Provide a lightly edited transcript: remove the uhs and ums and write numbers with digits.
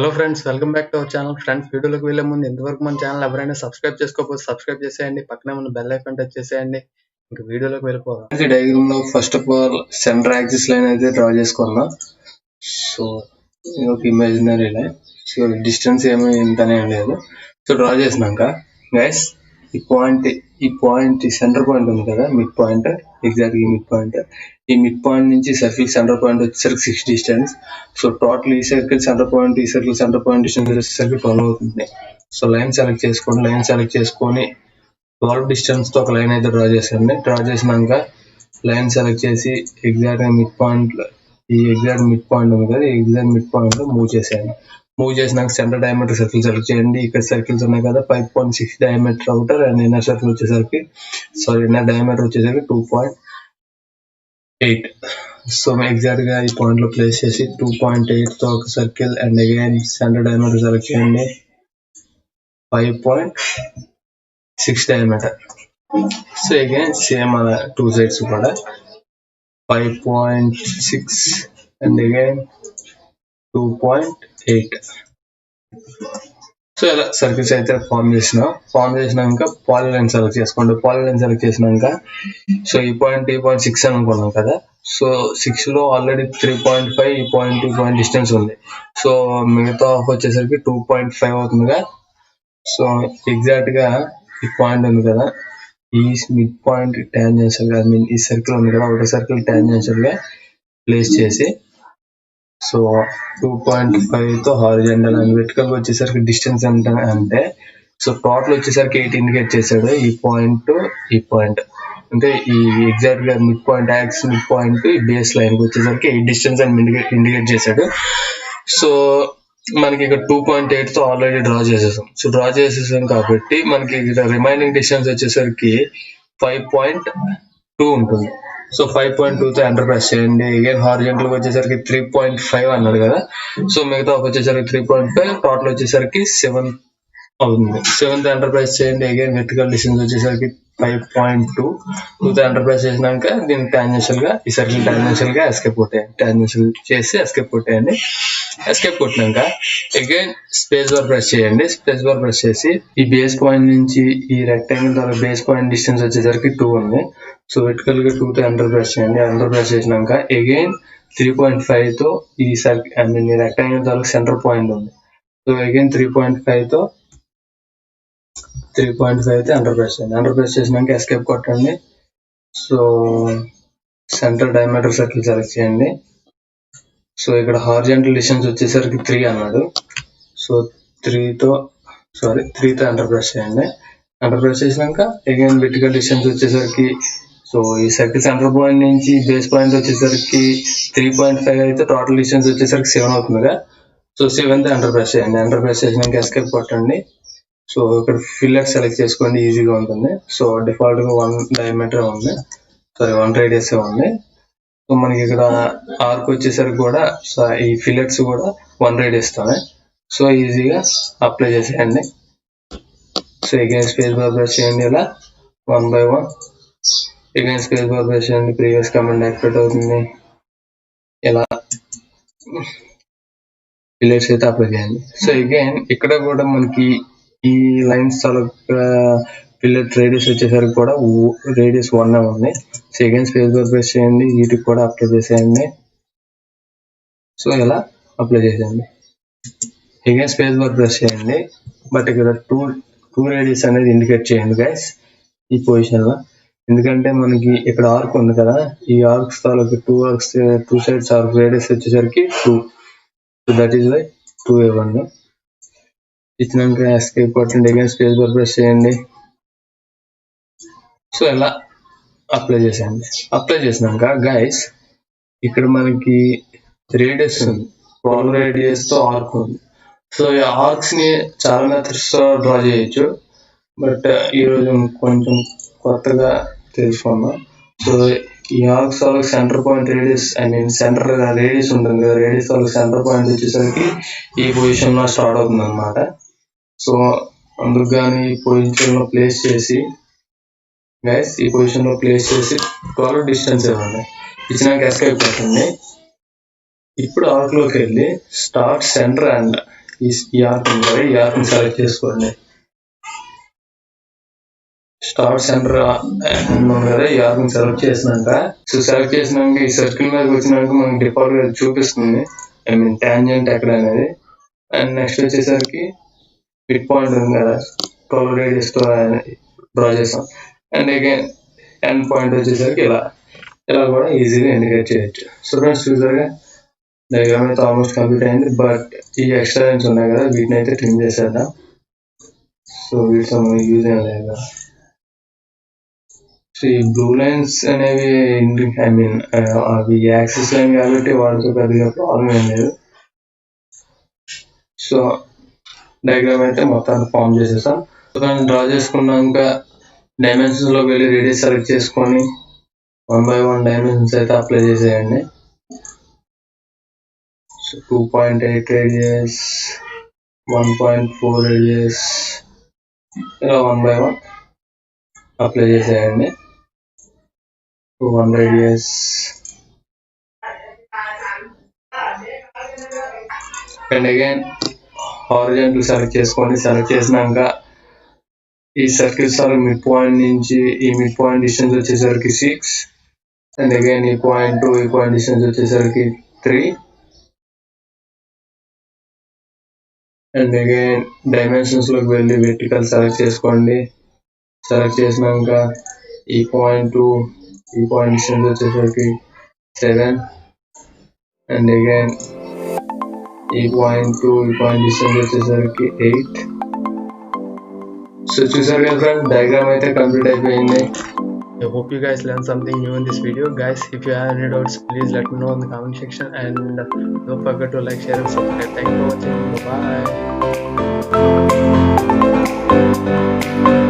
Hello friends, welcome back to our channel. Friends, వీడియోలోకి వెళ్ళే ముందు ఇంతవరకు మన ఛానల్ ఎవరైనా సబ్స్క్రైబ్ చేసుకోకపోతే సబ్స్క్రైబ్ చేసేయండి. పక్కనే ఉన్న బెల్ ఐకాన్ టచ్ చేసేయండి. ఇంకా వీడియోలోకి వెళ్ళిపోదాం. ఈ డయాగ్రామ్ లో first of all centre axis line అయితే డ్రా చేసుకున్నాం. సో ఒక ఇమాజినరీ లైన్. సో డిస్టెన్స్ ఏమీ ఇంతనే లేదు. సో డ్రా చేసినాక గైస్ ఈ పాయింట్ సెంటర్ పాయింట్ ఉంది కదా, మిడ్ పాయింట్, ఎగ్జాక్ట్ ఈ మిడ్ పాయింట్. ఈ మిడ్ పాయింట్ నుంచి సర్కిల్ సెంటర్ పాయింట్ వచ్చేసరికి 6 డిస్టెన్స్. సో టోటల్ ఈ సర్కిల్ సెంటర్ పాయింట్, ఈ సర్కిల్ సెంటర్ పాయింట్ డిస్టెన్స్ వచ్చేసరికి 12 అవుతుంది. సో లైన్ సెలెక్ట్ చేసుకోండి. లైన్ సెలెక్ట్ చేసుకొని 12 డిస్టెన్స్ తో ఒక లైన్ అయితే డ్రా చేసండి. డ్రా చేసినాక లైన్ సెలెక్ట్ చేసి ఎగ్జాక్ట్ మిడ్ పాయింట్, ఈ ఎగ్జాక్ట్ మిడ్ పాయింట్ ఉంది కదా, ఎగ్జాక్ట్ మిడ్ పాయింట్ లో మూవ్ చేసేయండి. మూవ్ చేసినాక సెంటర్ డయామీటర్ సర్కిల్ సెలెక్ట్ చేయండి. ఇక్కడ సర్కిల్స్ ఉన్నాయి కదా, 5.6 diameter outer and inner circle వచ్చేసరికి ఇన్నర్ డయామీటర్ వచ్చేసరికి 2.8. సో ఎగ్జాక్ట్ గా ఈ పాయింట్ లో ప్లేస్ చేసి 2.8 తో ఒక circle and again centre diameter select చేయండి, 5.6 డయామీటర్. సో అగైన్ సేమ్ అలా టూ సైడ్స్ కూడా 5.6 అండ్ అగైన్ 2.8. సో ఇలా సర్కిల్స్ అయితే ఫామ్ చేసినాక పాలిలైన్ సెలెక్ట్ చేసుకోండి. పాలిలైన్ సెలెక్ట్ చేసినాక సో ఈ పాయింట్ 3.6 అనుకున్నాం కదా, సో 6 లో ఆల్రెడీ 3.5 ఈ పాయింట్ డిస్టెన్స్ ఉంది. సో మిగతా ఆఫ్ వచ్చేసరికి 2.5 అవుతుందిగా. సో ఎగ్జాక్ట్ గా ఈ పాయింట్ ఉంది కదా, ఈ మిడ్ పాయింట్ టాంజెన్షియల్ గా, ఈ సర్కిల్ ఉంది కదా, ఒక సర్కిల్ టాంజెన్షియల్ గా ప్లేస్ చేసి సో 2.5 తో హారిజాంటల్ అండ్ వెర్టికల్ వచ్చేసరికి డిస్టెన్స్ ఎంత అంటే, సో టోటల్ వచ్చేసరికి 8 ఇండికేట్ చేశాడు. ఈ పాయింట్ అంటే ఈ ఎగ్జాక్ట్ గా mid point, axis mid point, ఈ బేస్ లైన్ వచ్చేసరికి 8 డిస్టెన్స్ అని ఇండికేట్ చేశాడు. సో మనకి ఇక్కడ 2.8 తో ఆల్రెడీ డ్రా చేసేసాం కాబట్టి మనకి ఇక్కడ రిమైనింగ్ డిస్టెన్స్ వచ్చేసరికి 5.2 ఉంటుంది. సో 5.2 తో ఎంటర్ ప్రెస్ చేయండి. అగైన్ హారిజాంటల్ వచ్చేసరికి 3.5 అన్నాడు కదా, సో మిగతా వచ్చేసరికి 3.5, టోటల్ వచ్చేసరికి 7 అవుతుంది. 7 తో ఎంటర్ ప్రెస్ చేయండి. అగైన్ వెర్టికల్ డిస్టెన్స్ వచ్చేసరికి 5.2 తో ఎంటర్ ప్రెస్ చేసినాక దీనికి టాంజెన్షియల్ గా, ఈ సర్కిల్ టాంజెన్షియల్ గా ఎస్కేప్ కొట్టేయండి. టాంజెన్షియల్ చేసి ఎస్కేప్ కొట్టేయండి. ఎస్కేప్ కొట్టినాక అగైన్ స్పేస్ బార్ ప్రెస్ చేయండి. స్పేస్ బార్ ప్రెస్ చేసి ఈ బేస్ పాయింట్ నుంచి ఈ రెక్టాంగిల్ ద్వారా బేస్ పాయింట్ డిస్టెన్స్ వచ్చేసరికి 2 ఉంది. సో వెర్టికల్ గా 2 తో ఎంటర్ ప్రెస్ చేయండి. ఎంటర్ ప్రెస్ చేసినాక అగైన్ 3.5 తో ఈ సర్కిల్ ఈ రెక్టాంగిల్ ద్వారా సెంటర్ పాయింట్ ఉంది. సో అగైన్ 3.5 తో ఎంటర్ ప్రెస్ చేయండి. ఎంటర్ ప్రెస్ చేసినాక ఎస్కేప్ కొట్టండి. So centre diameter circle select చేయండి. సో ఇక్కడ హారిజాంటల్ డిస్టెన్స్ వచ్చేసరికి 3 అన్నాడు. సో 3 తో ఎంటర్ ప్రెస్ చేయండి. ఎంటర్ ప్రెస్ చేసినాక అగైన్ వెర్టికల్ డిస్టెన్స్ వచ్చేసరికి, సో ఈ సర్కిల్ సెంటర్ పాయింట్ నుంచి బేస్ పాయింట్ వచ్చేసరికి 3.5 అయితే టోటల్ డిస్టెన్స్ వచ్చేసరికి 7 అవుతుందిగా. సో 7 తో ఎంటర్ ప్రెస్ చేయండి. ఎంటర్ ప్రెస్ చేసినాక ఎస్కేప్ కొట్టండి. సో ఇక్కడ ఫిల్లర్ సెలెక్ట్ చేసుకోండి, ఈజీగా ఉంటుంది. సో డిఫాల్ట్ గా 1 డయామీటర్ ఉంది, 1 రేడియస్ ఉంది. సో మనకి ఇక్కడ ఆర్క్ వచ్చేసరికి కూడా ఈ ఫిల్లెట్స్ కూడా 1 రేడియస్ తోనే. సో ఈజీగా అప్లై చేసేయండి. So again space bar press చేయండి, ఇలా 1 by 1. Again space bar press చేయండి, ప్రీవియస్ కమాండ్ యాక్టివేట్ అవుతుంది. ఇలా ఫిల్లెట్స్ అయితే అప్లై చేయండి. సో అగైన్ ఇక్కడ కూడా మనకి ఈ లైన్స్ ఫిల్లెట్ రేడియస్ వచ్చేసరికి కూడా రేడియస్ 1 ఉంది. So again space bar press చేయండి, వీటికి కూడా అప్లై చేసేయండి. సో ఇలా అప్లై చేసేయండి. అగైన్ స్పేస్ బార్ ప్రెస్ చేయండి, బట్ ఇక్కడ 2 రేడియస్ అనేది ఇండికేట్ చేయండి గైస్ ఈ పొజిషన్ లో. ఎందుకంటే మనకి ఇక్కడ ఆర్క్ ఉంది కదా, ఈ ఆర్క్స్ తాలూకు 2 సైడ్స్ ఆర్క్ రేడియస్ వచ్చేసరికి 2. సో దట్ ఈస్ వై 2 ఇవ్వండి. ఇచ్చినాక ఎస్కేప్ కొట్టండి. అగైన్ స్పేస్ బార్ ప్రెస్ చేయండి. సో ఇలా అప్లై చేసేయండి. అప్లై చేసినాక గైస్ ఇక్కడ మనకి రేడియస్ ఉంది, 12 రేడియస్ తో ఆర్క్ ఉంది. సో ఈ ఆర్క్స్ ని చాలా మెథడ్స్ తో డ్రా చేయొచ్చు, బట్ ఈరోజు కొంచెం కొత్తగా తెలుసుకున్నాం. సో ఈ ఆర్క్స్ వాళ్ళకి centre point radius, centre radius ఉంటుంది కదా, రేడియస్ వాళ్ళకి సెంటర్ పాయింట్ వచ్చేసరికి ఈ పొజిషన్ లో స్టార్ట్ అవుతుంది అనమాట. సో అందుకు కానీ ఈ పొజిషన్ లో ప్లేస్ చేసి గైస్, ఈ పొజిషన్ లో ప్లేస్ చేసి 12 డిస్టెన్స్ ఇవ్వండి. ఇచ్చినాక ఎస్కేప్ కొట్టండి. ఇప్పుడు ఆర్క్ లోకి వెళ్ళి స్టార్ట్ సెంటర్ అండ్ ఈ ఆర్క్ ఉంది కదా, ఈ ఆర్క్ ని సెలెక్ట్ చేసుకోండి. స్టార్ట్ సెంటర్ ఉంది కదా, ఈ ఆర్క్ ని సెలెక్ట్ చేసినాక సెలెక్ట్ చేసినాక ఈ సర్కిల్ మీదకి వచ్చినాక మనకి డిఫాల్ట్ గా చూపిస్తుంది, ఐ మీన్ టాంజెంట్ ఎక్కడ అనేది. అండ్ నెక్స్ట్ వచ్చేసరికి మిడ్ పాయింట్ ఉంది కదా, 12 రేడియస్ తో డ్రా చేసాం. అండ్ అగైన్ ఎండ్ పాయింట్ వచ్చేసరికి ఇలా కూడా ఈజీగా ఇండికేట్ చేయొచ్చు. సో ఫ్రెండ్స్, చూసారుగా డయాగ్రామ్ అయితే ఆల్మోస్ట్ కంప్లీట్ అయింది. బట్ ఈ ఎక్స్ట్రా లైన్స్ ఉన్నాయి కదా, వీటిని అయితే ట్రిమ్ చేసేద్దాం. సో వీటితో మనకి యూజ్ ఏం లేదు. సో ఈ బ్లూ లైన్స్ అనేవి ఐ మీన్ అవి యాక్సిస్ లైన్ కాబట్టి వాటితో పెద్దగా ప్రాబ్లం ఏం లేదు. సో డయాగ్రామ్ అయితే మొత్తాన్ని ఫామ్ చేసేసాం. సో దాన్ని డ్రా చేసుకున్నాక డైమెన్షన్స్ లోకి వెళ్ళి రేడియస్ సెలెక్ట్ చేసుకొని 1 by 1 డైమెన్షన్స్ అయితే అప్లై చేసేయండి. సో 2.8 రేడియస్, 1.4 రేడియస్, ఇలా 1 by 1 అప్లై చేసేయండి. 1 radius, and again horizontal select చేసుకోండి. సెలెక్ట్ చేసినాక ఈ సర్కిల్ మిడ్ పాయింట్ నుంచి ఈ మిడ్ పాయింట్ డిస్టెన్స్ వచ్చేసరికి 6, అండ్ అగైన్ ఈ పాయింట్ టు ఈ పాయింట్ డిస్టెన్స్ వచ్చేసరికి 3, అండ్ అగైన్ డైమెన్షన్స్ లోకి వెళ్ళి వెర్టికల్ సెలెక్ట్ చేసుకోండి. సెలెక్ట్ చేసినాక ఈ పాయింట్ టు ఈ పాయింట్ డిస్టెన్స్ వచ్చేసరికి 7, అండ్ అగైన్ ఈ పాయింట్ టు ఈ పాయింట్ డిస్టెన్స్ వచ్చేసరికి 8. సో చూసారు కదా ఫ్రెండ్స్, డయాగ్రామ్ అయితే కంప్లీట్ అయిపోయింది. I hope you guys learned something new in this video. Guys, if you have any doubts, please let me know in the comment section, and don't forget to like, share and subscribe. Thank you for watching. Bye.